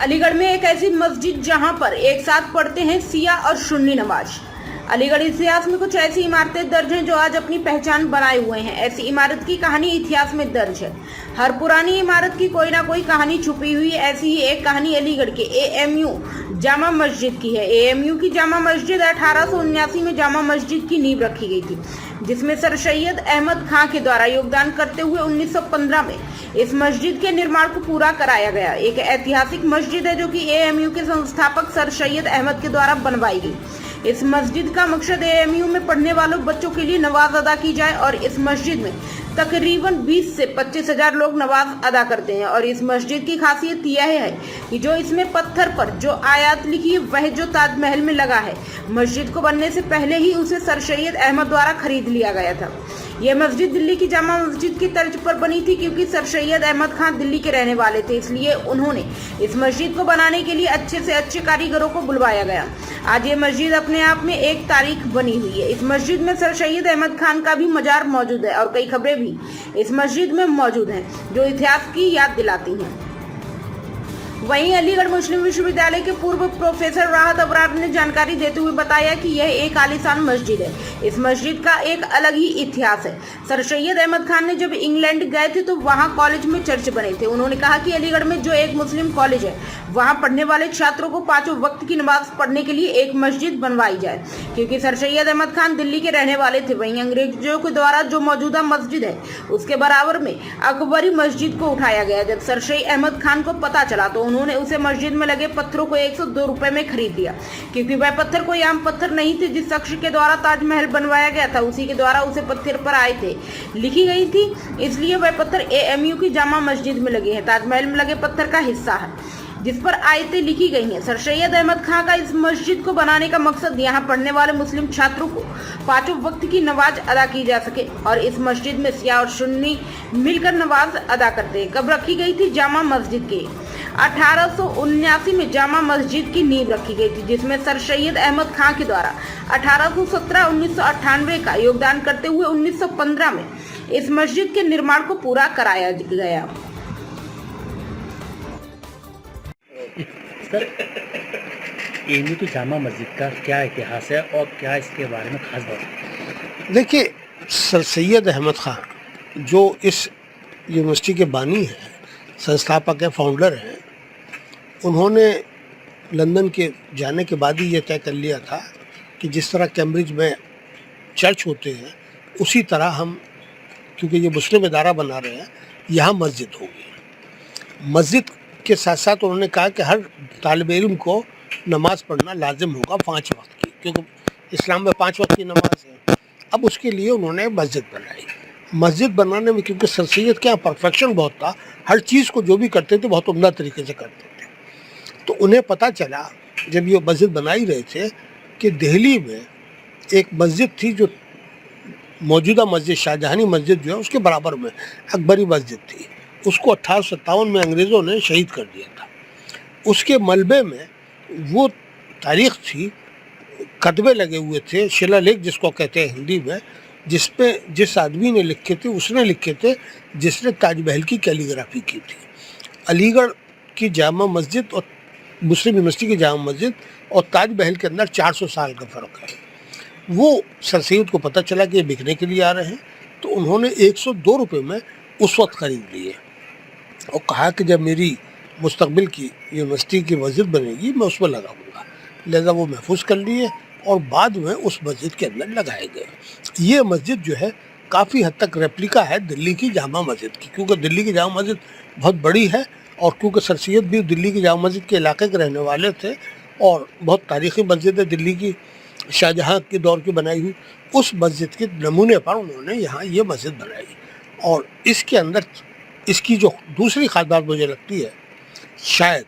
अलीगढ़ में एक ऐसी मस्जिद जहां पर एक साथ पढ़ते हैं सिया और सुन्नी नमाज। अलीगढ़ इतिहास में कुछ ऐसी इमारतें दर्ज हैं जो आज अपनी पहचान बनाए हुए हैं। ऐसी इमारत की कहानी इतिहास में दर्ज है। हर पुरानी इमारत की कोई ना कोई कहानी छुपी हुई है। ऐसी ही एक कहानी अलीगढ़ के एएमयू जामा मस्जिद की है। एएमयू की जामा मस्जिद 1879 में जामा मस्जिद की नींव रखी गई थी, जिसमें सर सैयद अहमद खां के द्वारा योगदान करते हुए 1915 में इस मस्जिद के निर्माण को पूरा कराया गया। एक ऐतिहासिक मस्जिद है जो कि एएमयू के संस्थापक सर सैयद अहमद के द्वारा बनवाई गई। इस मस्जिद का मकसद एएमयू में पढ़ने वालों बच्चों के लिए नमाज अदा की जाए और इस मस्जिद में तकरीबन 20 से 25 हजार लोग नमाज अदा करते हैं। और इस मस्जिद की खासियत यह है कि जो इसमें पत्थर पर जो आयत लिखी है वह जो ताजमहल में लगा है, मस्जिद को बनने से पहले ही उसे सर सैयद अहमद द्वारा खरीद लिया गया था। यह मस्जिद दिल्ली की जामा मस्जिद की तर्ज पर बनी थी, क्योंकि सर सैयद अहमद खान दिल्ली के रहने वाले थे, इसलिए उन्होंने इस मस्जिद को बनाने के लिए अच्छे से अच्छे कारीगरों को बुलवाया गया। आज ये मस्जिद अपने आप में एक तारीख बनी हुई है। इस मस्जिद में सर सैयद अहमद खान का भी मजार मौजूद है और कई खबरें भी इस मस्जिद में मौजूद हैं जो इतिहास की याद दिलाती हैं। वहीं अलीगढ़ मुस्लिम विश्वविद्यालय के पूर्व प्रोफेसर राहत अबरार ने जानकारी देते हुए बताया कि यह एक आलीशान मस्जिद है। इस मस्जिद का एक अलग ही इतिहास है। सर सैयद अहमद खान ने जब इंग्लैंड गए थे तो वहां कॉलेज में चर्च बने थे। उन्होंने कहा कि अलीगढ़ में जो एक मुस्लिम कॉलेज है वहां पढ़ने वाले छात्रों को 5 वक्त की नमाज पढ़ने के लिए एक मस्जिद बनवाई जाए, क्योंकि सर सैयद अहमद खान दिल्ली के रहने वाले थे। वहीं अंग्रेजों के द्वारा जो मौजूदा मस्जिद है उसके बराबर में अकबरी मस्जिद को उठाया गया। जब सर सैयद अहमद खान को पता चला तो उन्होंने उसे मस्जिद में लगे पत्थरों को 102 रुपए में खरीद लिया, क्योंकि वह पत्थर कोई आम पत्थर नहीं थे। जिस शख्स के द्वारा ताजमहल बनवाया गया था उसी के द्वारा उसे पत्थर पर आए थे लिखी गई थी, इसलिए वह पत्थर एएमयू की जामा मस्जिद में लगे हैं। ताजमहल में लगे पत्थर का हिस्सा है जिस पर आयतें लिखी गई हैं। सर सैयद अहमद खान का इस मस्जिद को बनाने का मकसद यहाँ पढ़ने वाले मुस्लिम छात्रों को 5 वक्त की नमाज अदा की जा सके और इस मस्जिद में शिया और सुन्नी मिलकर नमाज अदा करते हैं। कब रखी गई थी जामा मस्जिद की? 1879 में जामा मस्जिद की नींव रखी गई थी, जिसमें सर सैयद अहमद खान के द्वारा 1817-1998 का योगदान करते हुए 1915 में इस मस्जिद के निर्माण को पूरा कराया गया। सर, एएमयू की जामा मस्जिद का क्या इतिहास है और क्या इसके बारे में खास बात? देखिए, सर सैयद अहमद खान जो इस यूनिवर्सिटी के बानी हैं, संस्थापक हैं, फाउंडर हैं, उन्होंने लंदन के जाने के बाद ही ये तय कर लिया था कि जिस तरह कैम्ब्रिज में चर्च होते हैं उसी तरह हम, क्योंकि ये मुस्लिम इदारा बना रहे हैं, यहाँ मस्जिद होगी। मस्जिद के साथ साथ उन्होंने कहा कि हर तालिब इल्म को नमाज पढ़ना लाजिम होगा 5 वक्त की, क्योंकि इस्लाम में 5 वक्त की नमाज है। अब उसके लिए उन्होंने मस्जिद बनाई। मस्जिद बनाने में क्योंकि सर सैयद के यहाँ परफेक्शन बहुत था, हर चीज़ को जो भी करते थे बहुत उम्दा तरीके से करते थे, तो उन्हें पता चला जब ये मस्जिद बनाई रहे थे कि दिल्ली में एक मस्जिद थी जो मौजूदा मस्जिद शाहजहानी मस्जिद जो है उसके बराबर में अकबरी मस्जिद थी। उसको 1857 में अंग्रेज़ों ने शहीद कर दिया था। उसके मलबे में वो तारीख थी, कतबे लगे हुए थे, शिलालेख जिसको कहते हैं हिंदी में, जिस पे जिस आदमी ने लिखे थे उसने लिखे थे जिसने ताजमहल की कैलीग्राफी की थी। अलीगढ़ की जामा मस्जिद और मुस्लिम यूनिवर्सिटी की जामा मस्जिद और ताजमहल के अंदर 400 साल का फ़र्क है। वो सर सैयद को पता चला कि ये बिकने के लिए आ रहे हैं, तो उन्होंने 102 रुपये में उस वक्त ख़रीद लिए और कहा कि जब मेरी मुस्तकबिल की यूनिवर्सिटी की मस्जिद बनेगी मैं उसमें लगाऊंगा। लिहाजा वो महफूज कर लिए और बाद में उस मस्जिद के अंदर लगाए गए। ये मस्जिद जो है काफ़ी हद तक रेप्लिका है दिल्ली की जामा मस्जिद की, क्योंकि दिल्ली की जामा मस्जिद बहुत बड़ी है और क्योंकि सर सैयद भी दिल्ली की जामा मस्जिद के इलाके के रहने वाले थे और बहुत तारीख़ी मस्जिद है दिल्ली की, शाहजहाँ के दौर की बनाई हुई। उस मस्जिद के नमूने पर उन्होंने यहाँ ये मस्जिद बनाई और इसके अंदर इसकी जो दूसरी खास बात मुझे लगती है, शायद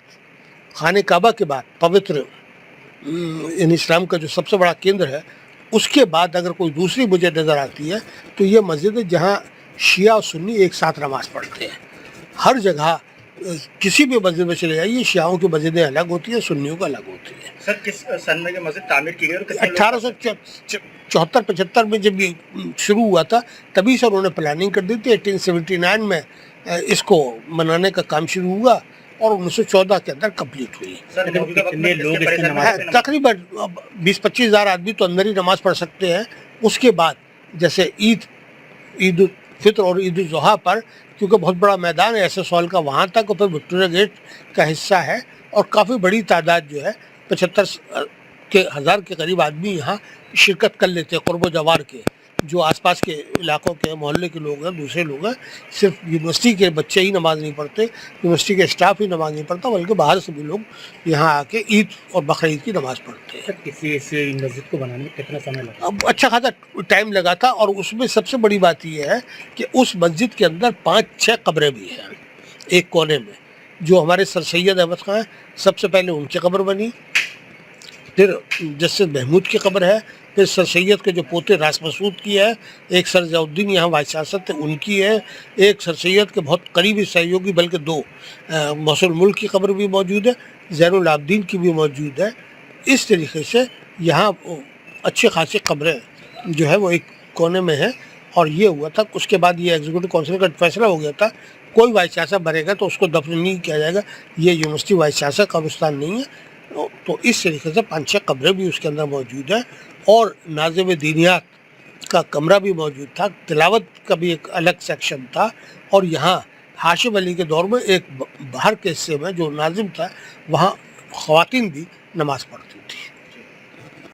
खाने काबा के बाद पवित्र इन इस्लाम का जो सबसे बड़ा केंद्र है, उसके बाद अगर कोई दूसरी मुझे नज़र आती है तो ये मस्जिद है जहाँ शिया और सुन्नी एक साथ नमाज़ पढ़ते हैं। हर जगह किसी भी मस्जिद में चले जाइए, शियाओं की मस्जिदें अलग होती हैं, सुन्नियों का अलग होती है। सर, किस सन में ये मस्जिद तामीर की गई? 1874-75 में जब ये शुरू हुआ था तभी से उन्होंने प्लानिंग कर दी थी। 1879 में इसको बनाने का काम शुरू हुआ और 1914 के अंदर कंप्लीट हुई। कितने लोग इसमें नमाज है, तकरीबन 20-25 हज़ार आदमी तो अंदर ही नमाज पढ़ सकते हैं। उसके बाद जैसे ईद उल फित्र और ईद उल ज़ुहा पर, क्योंकि बहुत बड़ा मैदान है ऐसे सॉल का, वहाँ तक और फिर विक्टोरिया गेट का हिस्सा है और काफ़ी बड़ी तादाद जो है 75,000 के करीब आदमी यहाँ शिरकत कर लेते हैं। कुर्ब जवार के जो आसपास के इलाकों के मोहल्ले के लोग हैं, दूसरे लोग हैं, सिर्फ यूनिवर्सिटी के बच्चे ही नमाज नहीं पढ़ते, यूनिवर्सिटी के स्टाफ ही नमाज नहीं पढ़ता, बल्कि बाहर से भी लोग यहाँ आके ईद और बकरीद की नमाज पढ़ते हैं। किसी ऐसे मस्जिद को बनाने में कितना समय लगा? अब अच्छा खासा टाइम लगा था और उसमें सबसे बड़ी बात यह है कि उस मस्जिद के अंदर 5-6 कब्रें भी हैं एक कोने में। जो हमारे सर सैयद अहमद खां हैं, सबसे पहले उनकी कब्र बनी, फिर जस्टिस महमूद की कब्र है, फिर सर सैयद के जो पोते रास मसूद की है, एक सर ज़ियाउद्दीन यहाँ वाइस चांसलर थे उनकी है, एक सर सैयद के बहुत करीबी सहयोगी बल्कि 2 मौसूल मुल्क की कब्र भी मौजूद है, ज़ैनुल आबदीन की भी मौजूद है। इस तरीके से यहाँ अच्छी खासी कब्रें जो है वो एक कोने में है। और ये हुआ था, उसके बाद ये एग्जीक्यूटिव काउंसिल का फैसला हो गया था, कोई वाइस चांसलर बनेगा तो उसको दफन नहीं किया जाएगा, ये यूनिवर्सिटी वाइस चांसलर कब्रिस्तान नहीं है। तो इस तरीके से 5-6 कब्रें भी उसके अंदर मौजूद है और नाज़िम दीनियात का कमरा भी मौजूद था, तिलावत का भी एक अलग सेक्शन था। और यहाँ हाशिम अली के दौर में एक बाहर के हिस्से में जो नाजिम था, वहाँ ख़वातीन भी नमाज़ पढ़ती थी।